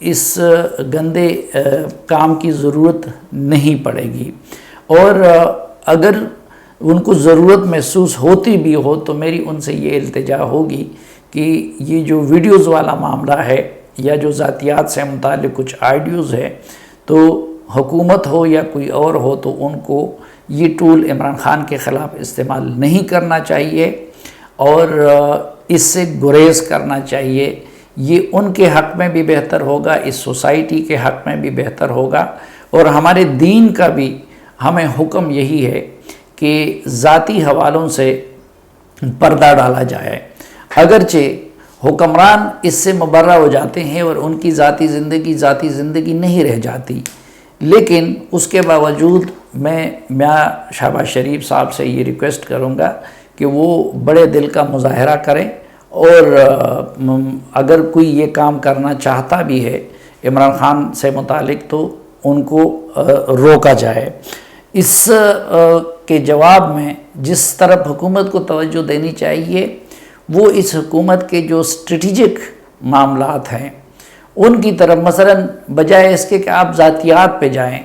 اس گندے کام کی ضرورت نہیں پڑے گی، اور اگر ان کو ضرورت محسوس ہوتی بھی ہو تو میری ان سے یہ التجا ہوگی کہ یہ جو ویڈیوز والا معاملہ ہے یا جو ذاتیات سے متعلق کچھ آئیڈیوز ہے، تو حکومت ہو یا کوئی اور ہو تو ان کو یہ ٹول عمران خان کے خلاف استعمال نہیں کرنا چاہیے اور اس سے گریز کرنا چاہیے۔ یہ ان کے حق میں بھی بہتر ہوگا، اس سوسائٹی کے حق میں بھی بہتر ہوگا، اور ہمارے دین کا بھی ہمیں حکم یہی ہے کہ ذاتی حوالوں سے پردہ ڈالا جائے۔ اگرچہ حکمران اس سے مبرہ ہو جاتے ہیں اور ان کی ذاتی زندگی نہیں رہ جاتی، لیکن اس کے باوجود میں میاں شہباز شریف صاحب سے یہ ریکویسٹ کروں گا کہ وہ بڑے دل کا مظاہرہ کریں، اور اگر کوئی یہ کام کرنا چاہتا بھی ہے عمران خان سے متعلق تو ان کو روکا جائے۔ اس کے جواب میں جس طرف حکومت کو توجہ دینی چاہیے وہ اس حکومت کے جو اسٹریٹجک معاملات ہیں ان کی طرف، مثلا بجائے اس کے کہ آپ ذاتیات پہ جائیں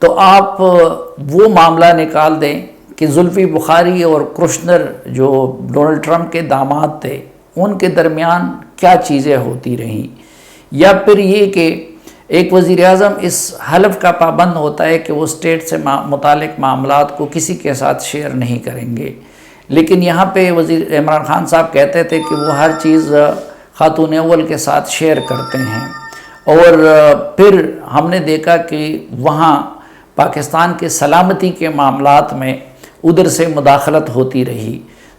تو آپ وہ معاملہ نکال دیں کہ زلفی بخاری اور کرشنر جو ڈونلڈ ٹرمپ کے داماد تھے ان کے درمیان کیا چیزیں ہوتی رہیں، یا پھر یہ کہ ایک وزیر اعظم اس حلف کا پابند ہوتا ہے کہ وہ اسٹیٹ سے متعلق معاملات کو کسی کے ساتھ شیئر نہیں کریں گے، لیکن یہاں پہ وزیر عمران خان صاحب کہتے تھے کہ وہ ہر چیز خاتون اول کے ساتھ شیئر کرتے ہیں، اور پھر ہم نے دیکھا کہ وہاں پاکستان کے سلامتی کے معاملات میں ادھر سے مداخلت ہوتی رہی۔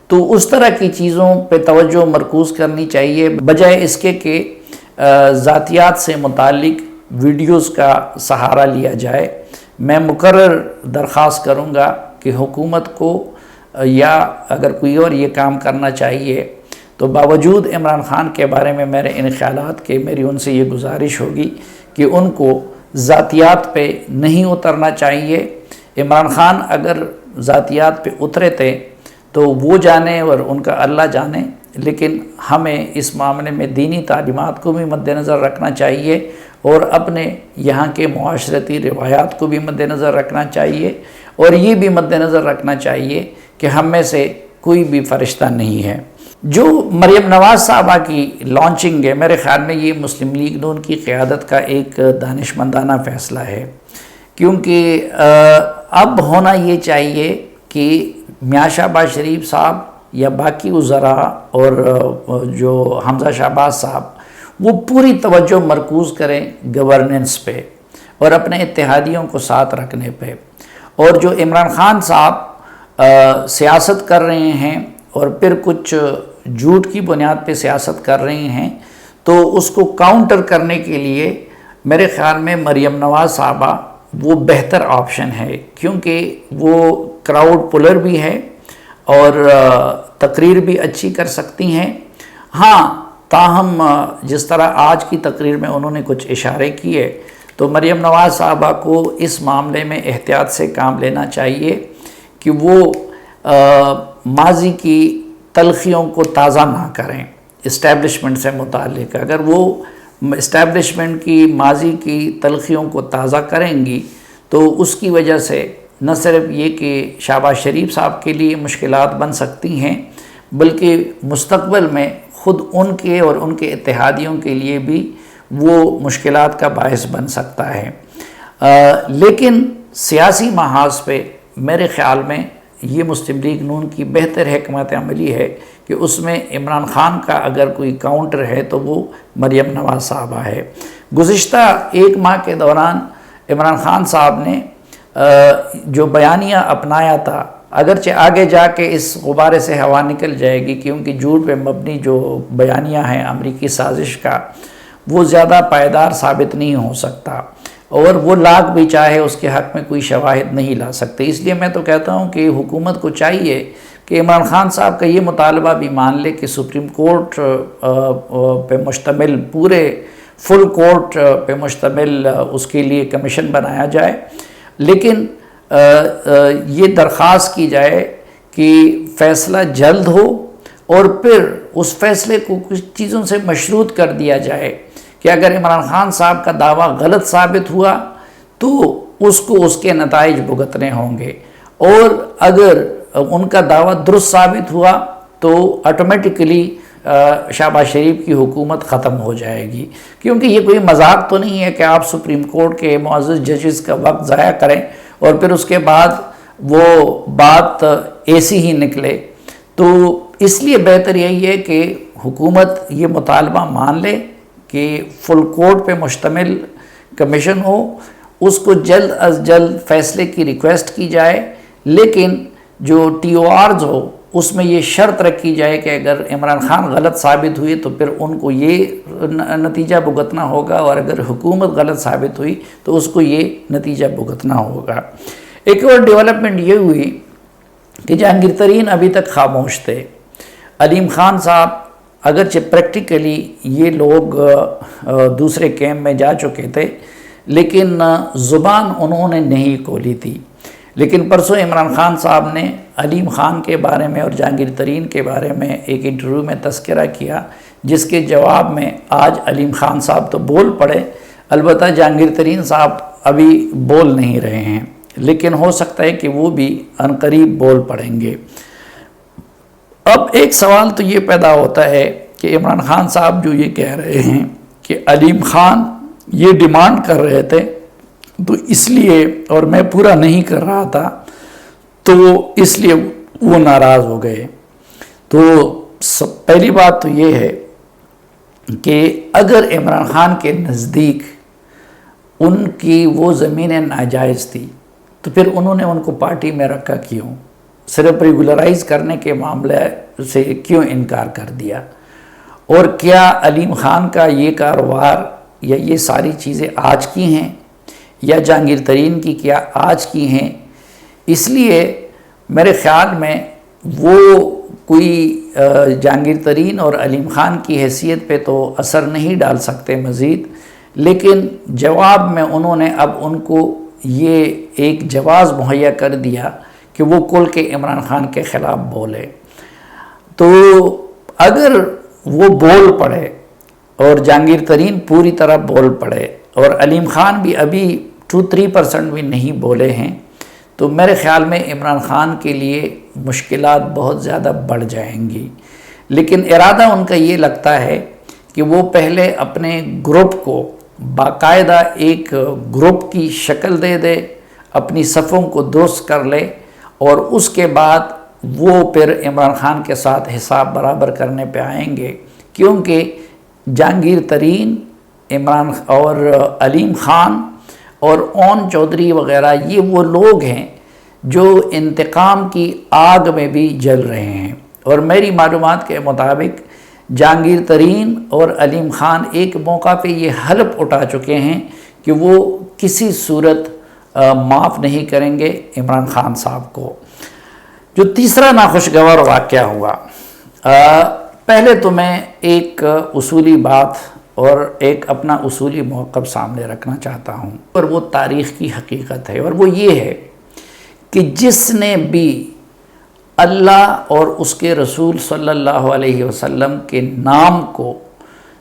تو اس طرح کی چیزوں پہ توجہ مرکوز کرنی چاہیے بجائے اس کے کہ ذاتیات سے متعلق ویڈیوز کا سہارا لیا جائے۔ میں مقرر درخواست کروں گا کہ حکومت کو یا اگر کوئی اور یہ کام کرنا چاہیے تو باوجود عمران خان کے بارے میں میرے ان خیالات کے میری ان سے یہ گزارش ہوگی کہ ان کو ذاتیات پہ نہیں اترنا چاہیے۔ عمران خان اگر ذاتیات پہ اترے تھے تو وہ جانے اور ان کا اللہ جانے، لیکن ہمیں اس معاملے میں دینی تعلیمات کو بھی مد نظر رکھنا چاہیے اور اپنے یہاں کے معاشرتی روایات کو بھی مد نظر رکھنا چاہیے، اور یہ بھی مد نظر رکھنا چاہیے کہ ہم میں سے کوئی بھی فرشتہ نہیں ہے۔ جو مریم نواز صاحبہ کی لانچنگ ہے، میرے خیال میں یہ مسلم لیگ نون کی قیادت کا ایک دانشمندانہ فیصلہ ہے، کیونکہ اب ہونا یہ چاہیے کہ میاں شہباز شریف صاحب یا باقی وزراء اور جو حمزہ شہباز صاحب وہ پوری توجہ مرکوز کریں گورننس پہ اور اپنے اتحادیوں کو ساتھ رکھنے پہ، اور جو عمران خان صاحب سیاست کر رہے ہیں اور پھر کچھ جھوٹ کی بنیاد پہ سیاست کر رہے ہیں، تو اس کو کاؤنٹر کرنے کے لیے میرے خیال میں مریم نواز صاحبہ وہ بہتر آپشن ہے، کیونکہ وہ کراؤڈ پولر بھی ہے اور تقریر بھی اچھی کر سکتی ہیں۔ ہاں، تاہم جس طرح آج کی تقریر میں انہوں نے کچھ اشارے کیے تو مریم نواز صاحبہ کو اس معاملے میں احتیاط سے کام لینا چاہیے کہ وہ ماضی کی تلخیوں کو تازہ نہ کریں اسٹیبلشمنٹ سے متعلق۔ اگر وہ اسٹیبلشمنٹ کی ماضی کی تلخیوں کو تازہ کریں گی تو اس کی وجہ سے نہ صرف یہ کہ شہباز شریف صاحب کے لیے مشکلات بن سکتی ہیں، بلکہ مستقبل میں خود ان کے اور ان کے اتحادیوں کے لیے بھی وہ مشکلات کا باعث بن سکتا ہے۔ لیکن سیاسی محاذ پہ میرے خیال میں یہ مسلم لیگ نون کی بہتر حکمت عملی ہے کہ اس میں عمران خان کا اگر کوئی کاؤنٹر ہے تو وہ مریم نواز صاحبہ ہے۔ گزشتہ ایک ماہ کے دوران عمران خان صاحب نے جو بیانیہ اپنایا تھا، اگرچہ آگے جا کے اس غبارے سے ہوا نکل جائے گی کیونکہ جھوٹ پہ مبنی جو بیانیہ ہیں امریکی سازش کا، وہ زیادہ پائیدار ثابت نہیں ہو سکتا، اور وہ لاکھ بھی چاہے اس کے حق میں کوئی شواہد نہیں لا سکتے۔ اس لیے میں تو کہتا ہوں کہ حکومت کو چاہیے کہ عمران خان صاحب کا یہ مطالبہ بھی مان لے کہ سپریم کورٹ پہ مشتمل پورے فل کورٹ پہ مشتمل اس کے لیے کمیشن بنایا جائے، لیکن یہ درخواست کی جائے کہ فیصلہ جلد ہو، اور پھر اس فیصلے کو کچھ چیزوں سے مشروط کر دیا جائے کہ اگر عمران خان صاحب کا دعویٰ غلط ثابت ہوا تو اس کو اس کے نتائج بھگتنے ہوں گے، اور اگر ان کا دعویٰ درست ثابت ہوا تو آٹومیٹکلی شہباز شریف کی حکومت ختم ہو جائے گی، کیونکہ یہ کوئی مذاق تو نہیں ہے کہ آپ سپریم کورٹ کے معزز ججز کا وقت ضائع کریں اور پھر اس کے بعد وہ بات ایسی ہی نکلے۔ تو اس لیے بہتر یہی ہے کہ حکومت یہ مطالبہ مان لے کہ فل کورٹ پہ مشتمل کمیشن ہو، اس کو جلد از جلد فیصلے کی ریکویسٹ کی جائے، لیکن جو ٹی او آرز ہو اس میں یہ شرط رکھی جائے کہ اگر عمران خان غلط ثابت ہوئی تو پھر ان کو یہ نتیجہ بھگتنا ہوگا، اور اگر حکومت غلط ثابت ہوئی تو اس کو یہ نتیجہ بھگتنا ہوگا۔ ایک اور ڈیولپمنٹ یہ ہوئی کہ جہانگیر ترین ابھی تک خاموش تھے۔ علیم خان صاحب اگرچہ پریکٹیکلی یہ لوگ دوسرے کیمپ میں جا چکے تھے، لیکن زبان انہوں نے نہیں کھولی تھی۔ لیکن پرسوں عمران خان صاحب نے علیم خان کے بارے میں اور جہانگیر ترین کے بارے میں ایک انٹرویو میں تذکرہ کیا، جس کے جواب میں آج علیم خان صاحب تو بول پڑے، البتہ جہانگیر ترین صاحب ابھی بول نہیں رہے ہیں، لیکن ہو سکتا ہے کہ وہ بھی عنقریب بول پڑیں گے۔ اب ایک سوال تو یہ پیدا ہوتا ہے کہ عمران خان صاحب جو یہ کہہ رہے ہیں کہ علیم خان یہ ڈیمانڈ کر رہے تھے تو اس لیے، اور میں پورا نہیں کر رہا تھا تو اس لیے وہ ناراض ہو گئے۔ تو پہلی بات تو یہ ہے کہ اگر عمران خان کے نزدیک ان کی وہ زمینیں ناجائز تھی تو پھر انہوں نے ان کو پارٹی میں رکھا کیوں؟ صرف ریگولرائز کرنے کے معاملے سے کیوں انکار کر دیا؟ اور کیا علیم خان کا یہ کاروبار یا یہ ساری چیزیں آج کی ہیں یا جہانگیر ترین کی کیا آج کی ہیں؟ اس لیے میرے خیال میں وہ کوئی جہانگیر ترین اور علیم خان کی حیثیت پہ تو اثر نہیں ڈال سکتے مزید، لیکن جواب میں انہوں نے اب ان کو یہ ایک جواز مہیا کر دیا کہ وہ کل کے عمران خان کے خلاف بولے۔ تو اگر وہ بول پڑے اور جہانگیر ترین پوری طرح بول پڑے اور علیم خان بھی ابھی 2-3% بھی نہیں بولے ہیں تو میرے خیال میں عمران خان کے لیے مشکلات بہت زیادہ بڑھ جائیں گی۔ لیکن ارادہ ان کا یہ لگتا ہے کہ وہ پہلے اپنے گروپ کو باقاعدہ ایک گروپ کی شکل دے دے، اپنی صفوں کو درست کر لے، اور اس کے بعد وہ پھر عمران خان کے ساتھ حساب برابر کرنے پہ آئیں گے، کیونکہ جہانگیر ترین، عمران اور علیم خان اور اون چودھری وغیرہ یہ وہ لوگ ہیں جو انتقام کی آگ میں بھی جل رہے ہیں، اور میری معلومات کے مطابق جہانگیر ترین اور علیم خان ایک موقع پہ یہ حلف اٹھا چکے ہیں کہ وہ کسی صورت معاف نہیں کریں گے عمران خان صاحب کو۔ جو تیسرا ناخوشگوار واقعہ ہوا، پہلے تو میں ایک اصولی بات اور ایک اپنا اصولی موقف سامنے رکھنا چاہتا ہوں، اور وہ تاریخ کی حقیقت ہے، اور وہ یہ ہے کہ جس نے بھی اللہ اور اس کے رسول صلی اللہ علیہ وسلم کے نام کو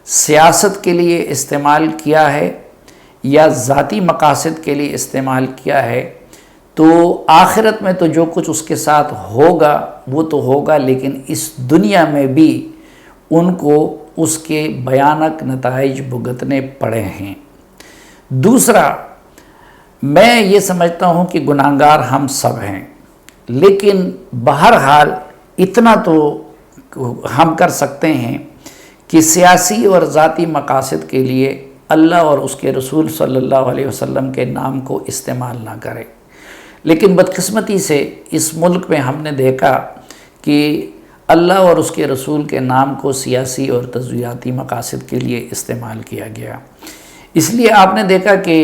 سیاست کے لیے استعمال کیا ہے یا ذاتی مقاصد کے لیے استعمال کیا ہے، تو آخرت میں تو جو کچھ اس کے ساتھ ہوگا وہ تو ہوگا، لیکن اس دنیا میں بھی ان کو اس کے بھیانک نتائج بھگتنے پڑے ہیں۔ دوسرا، میں یہ سمجھتا ہوں کہ گناہگار ہم سب ہیں، لیکن بہرحال اتنا تو ہم کر سکتے ہیں کہ سیاسی اور ذاتی مقاصد کے لیے اللہ اور اس کے رسول صلی اللہ علیہ وسلم کے نام کو استعمال نہ کریں۔ لیکن بدقسمتی سے اس ملک میں ہم نے دیکھا کہ اللہ اور اس کے رسول کے نام کو سیاسی اور تجزیاتی مقاصد کے لیے استعمال کیا گیا۔ اس لیے آپ نے دیکھا کہ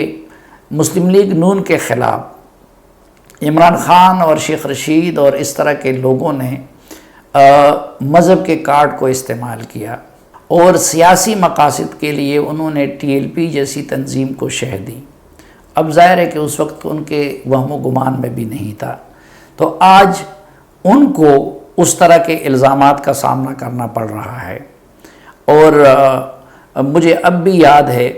مسلم لیگ نون کے خلاف عمران خان اور شیخ رشید اور اس طرح کے لوگوں نے مذہب کے کارڈ کو استعمال کیا، اور سیاسی مقاصد کے لیے انہوں نے ٹی ایل پی جیسی تنظیم کو شہ دی۔ اب ظاہر ہے کہ اس وقت ان کے وہم و گمان میں بھی نہیں تھا، تو آج ان کو اس طرح کے الزامات کا سامنا کرنا پڑ رہا ہے، اور مجھے اب بھی یاد ہے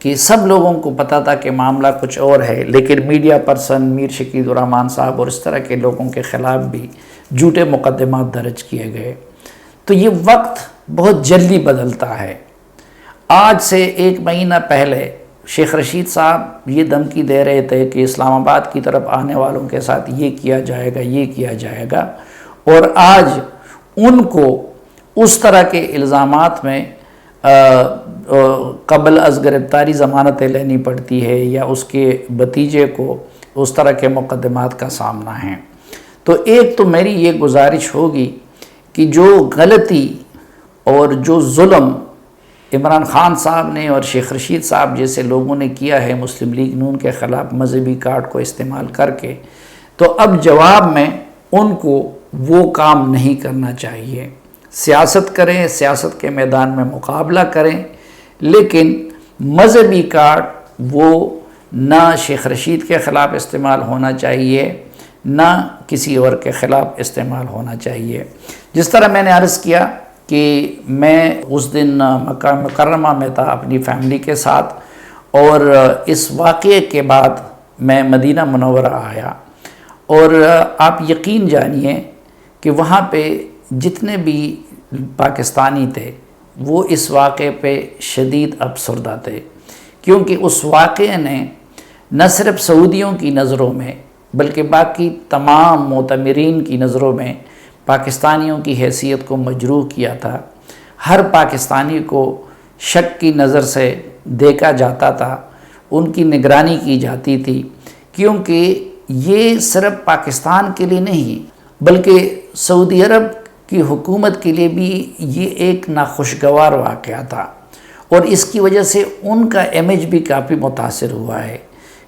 کہ سب لوگوں کو پتہ تھا کہ معاملہ کچھ اور ہے، لیکن میڈیا پرسن میر شکیل الرحمان صاحب اور اس طرح کے لوگوں کے خلاف بھی جھوٹے مقدمات درج کیے گئے۔ تو یہ وقت بہت جلدی بدلتا ہے۔ آج سے 1 مہینہ پہلے شیخ رشید صاحب یہ دھمکی دے رہے تھے کہ اسلام آباد کی طرف آنے والوں کے ساتھ یہ کیا جائے گا، یہ کیا جائے گا، اور آج ان کو اس طرح کے الزامات میں قبل از گرفتاری ضمانتیں لینی پڑتی ہے یا اس کے بھتیجے کو اس طرح کے مقدمات کا سامنا ہے۔ تو ایک تو میری یہ گزارش ہوگی کہ جو غلطی اور جو ظلم عمران خان صاحب نے اور شیخ رشید صاحب جیسے لوگوں نے کیا ہے مسلم لیگ نون کے خلاف مذہبی کارڈ کو استعمال کر کے، تو اب جواب میں ان کو وہ کام نہیں کرنا چاہیے۔ سیاست کریں، سیاست کے میدان میں مقابلہ کریں، لیکن مذہبی کارڈ وہ نہ شیخ رشید کے خلاف استعمال ہونا چاہیے، نہ کسی اور کے خلاف استعمال ہونا چاہیے۔ جس طرح میں نے عرض کیا کہ میں اس دن مکہ مکرمہ میں تھا اپنی فیملی کے ساتھ، اور اس واقعے کے بعد میں مدینہ منورہ آیا، اور آپ یقین جانیے کہ وہاں پہ جتنے بھی پاکستانی تھے وہ اس واقعے پہ شدید افسردہ تھے، کیونکہ اس واقعے نے نہ صرف سعودیوں کی نظروں میں بلکہ باقی تمام معتمرین کی نظروں میں پاکستانیوں کی حیثیت کو مجروح کیا تھا۔ ہر پاکستانی کو شک کی نظر سے دیکھا جاتا تھا، ان کی نگرانی کی جاتی تھی، کیونکہ یہ صرف پاکستان کے لیے نہیں بلکہ سعودی عرب کی حکومت کے لیے بھی یہ ایک ناخوشگوار واقعہ تھا، اور اس کی وجہ سے ان کا امیج بھی کافی متاثر ہوا ہے،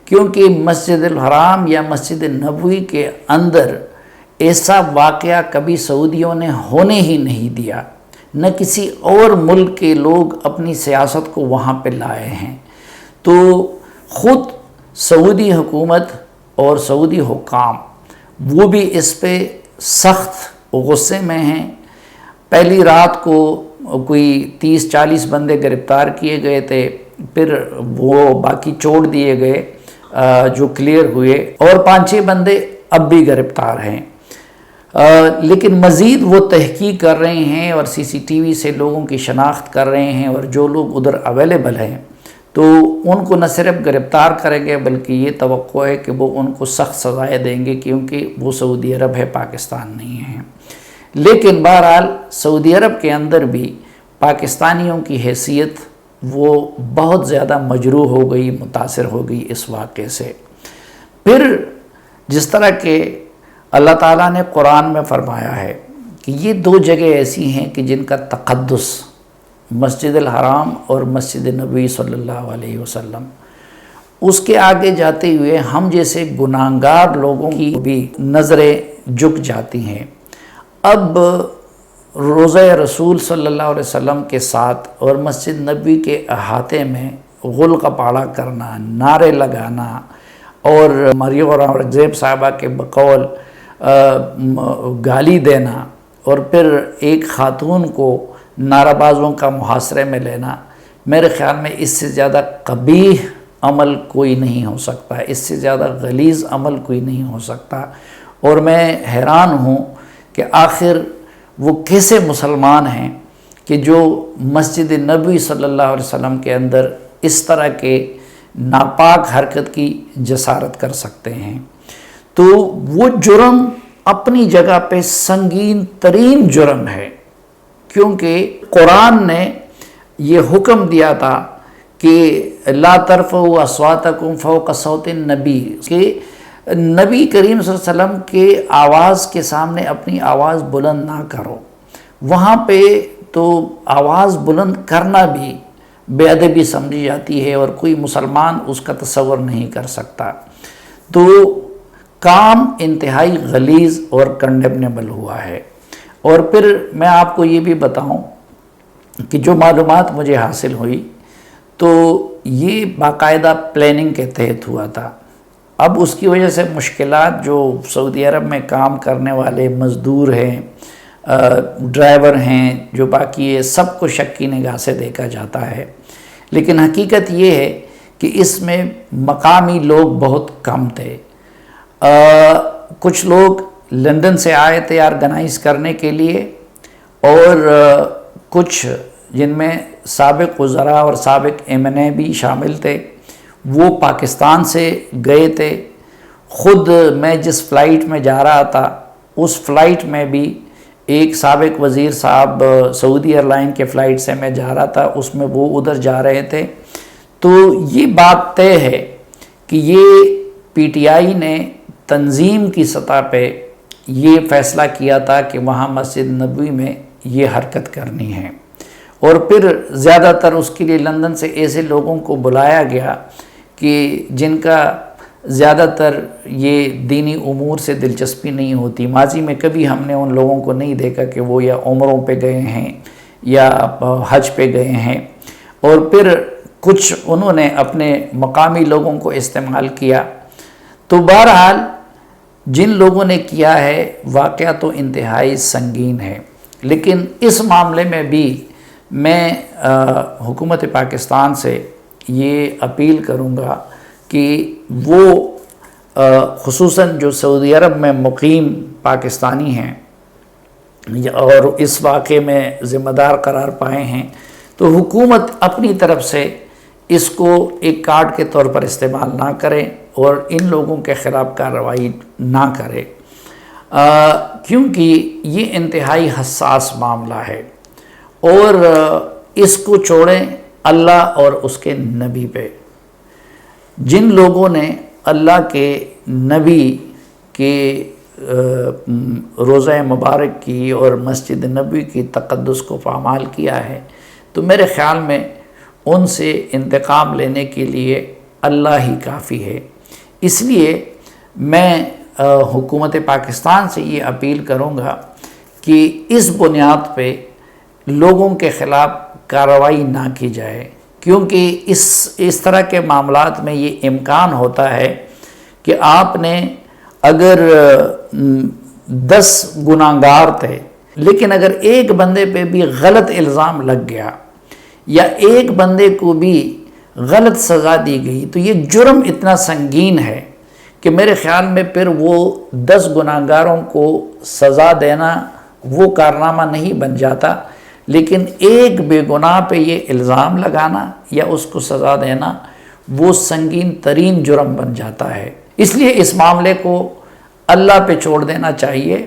کیونکہ مسجد الحرام یا مسجد نبوی کے اندر ایسا واقعہ کبھی سعودیوں نے ہونے ہی نہیں دیا، نہ کسی اور ملک کے لوگ اپنی سیاست کو وہاں پہ لائے ہیں۔ تو خود سعودی حکومت اور سعودی حکام وہ بھی اس پہ سخت غصے میں ہیں۔ پہلی رات کو کوئی 30-40 بندے گرفتار کیے گئے تھے، پھر وہ باقی چھوڑ دیے گئے جو کلیئر ہوئے، اور 5-6 بندے اب بھی گرفتار ہیں، لیکن مزید وہ تحقیق کر رہے ہیں اور CCTV سے لوگوں کی شناخت کر رہے ہیں، اور جو لوگ ادھر اویلیبل ہیں تو ان کو نہ صرف گرفتار کریں گے بلکہ یہ توقع ہے کہ وہ ان کو سخت سزائیں دیں گے، کیونکہ وہ سعودی عرب ہے، پاکستان نہیں ہے۔ لیکن بہرحال سعودی عرب کے اندر بھی پاکستانیوں کی حیثیت وہ بہت زیادہ مجروح ہو گئی، متاثر ہو گئی اس واقعے سے۔ پھر جس طرح کہ اللہ تعالیٰ نے قرآن میں فرمایا ہے کہ یہ 2 جگہ ایسی ہیں کہ جن کا تقدس، مسجد الحرام اور مسجد نبوی صلی اللہ علیہ وسلم، اس کے آگے جاتے ہوئے ہم جیسے گناہگار لوگوں کی بھی نظریں جھک جاتی ہیں۔ اب روضہ رسول صلی اللہ علیہ وسلم کے ساتھ اور مسجد نبوی کے احاطے میں غل قپاڑا کرنا، نعرے لگانا، اور مریم اور زیب صاحبہ کے بقول گالی دینا، اور پھر ایک خاتون کو نعرہ بازوں کا محاصرے میں لینا، میرے خیال میں اس سے زیادہ قبیح عمل کوئی نہیں ہو سکتا، اس سے زیادہ غلیظ عمل کوئی نہیں ہو سکتا۔ اور میں حیران ہوں کہ آخر وہ کیسے مسلمان ہیں کہ جو مسجد نبوی صلی اللہ علیہ وسلم کے اندر اس طرح کے ناپاک حرکت کی جسارت کر سکتے ہیں۔ تو وہ جرم اپنی جگہ پہ سنگین ترین جرم ہے، کیونکہ قرآن نے یہ حکم دیا تھا کہ لا ترفعوا اصواتکم فوق صوت النبی، کہ نبی کریم صلی اللہ علیہ وسلم کے آواز کے سامنے اپنی آواز بلند نہ کرو۔ وہاں پہ تو آواز بلند کرنا بھی بے ادبی سمجھی جاتی ہے، اور کوئی مسلمان اس کا تصور نہیں کر سکتا۔ تو کام انتہائی غلیظ اور کنڈیمنیبل ہوا ہے۔ اور پھر میں آپ کو یہ بھی بتاؤں کہ جو معلومات مجھے حاصل ہوئی تو یہ باقاعدہ پلاننگ کے تحت ہوا تھا۔ اب اس کی وجہ سے مشکلات جو سعودی عرب میں کام کرنے والے مزدور ہیں، ڈرائیور ہیں، جو باقی ہے، سب کو شک کی نگاہ سے دیکھا جاتا ہے۔ لیکن حقیقت یہ ہے کہ اس میں مقامی لوگ بہت کم تھے۔ کچھ لوگ لندن سے آئے تھے آرگنائز کرنے کے لیے، اور کچھ جن میں سابق وزراء اور سابق MNA بھی شامل تھے وہ پاکستان سے گئے تھے۔ خود میں جس فلائٹ میں جا رہا تھا اس فلائٹ میں بھی ایک سابق وزیر صاحب سعودی ایئرلائن کے فلائٹ سے میں جا رہا تھا، اس میں وہ ادھر جا رہے تھے۔ تو یہ بات طے ہے کہ یہ PTI نے تنظیم کی سطح پہ یہ فیصلہ کیا تھا کہ وہاں مسجد نبوی میں یہ حرکت کرنی ہے، اور پھر زیادہ تر اس کے لیے لندن سے ایسے لوگوں کو بلایا گیا کہ جن کا زیادہ تر یہ دینی امور سے دلچسپی نہیں ہوتی۔ ماضی میں کبھی ہم نے ان لوگوں کو نہیں دیکھا کہ وہ یا عمروں پہ گئے ہیں یا حج پہ گئے ہیں، اور پھر کچھ انہوں نے اپنے مقامی لوگوں کو استعمال کیا۔ تو بہرحال جن لوگوں نے کیا ہے واقعہ تو انتہائی سنگین ہے، لیکن اس معاملے میں بھی میں حکومت پاکستان سے یہ اپیل کروں گا کہ وہ خصوصاً جو سعودی عرب میں مقیم پاکستانی ہیں اور اس واقعے میں ذمہ دار قرار پائے ہیں، تو حکومت اپنی طرف سے اس کو ایک کارڈ کے طور پر استعمال نہ کرے اور ان لوگوں کے خلاف کارروائی نہ کرے، کیونکہ یہ انتہائی حساس معاملہ ہے، اور اس کو چھوڑیں اللہ اور اس کے نبی پہ۔ جن لوگوں نے اللہ کے نبی کے روضہ مبارک کی اور مسجد نبوی کی تقدس کو پامال کیا ہے، تو میرے خیال میں ان سے انتقام لینے کے لیے اللہ ہی کافی ہے۔ اس لیے میں حکومت پاکستان سے یہ اپیل کروں گا کہ اس بنیاد پہ لوگوں کے خلاف کارروائی نہ کی جائے، کیونکہ اس طرح کے معاملات میں یہ امکان ہوتا ہے کہ آپ نے اگر 10 گناہگار تھے لیکن اگر ایک بندے پہ بھی غلط الزام لگ گیا یا ایک بندے کو بھی غلط سزا دی گئی تو یہ جرم اتنا سنگین ہے کہ میرے خیال میں پھر وہ 10 گناہگاروں کو سزا دینا وہ کارنامہ نہیں بن جاتا، لیکن ایک بے گناہ پہ یہ الزام لگانا یا اس کو سزا دینا وہ سنگین ترین جرم بن جاتا ہے۔ اس لیے اس معاملے کو اللہ پہ چھوڑ دینا چاہیے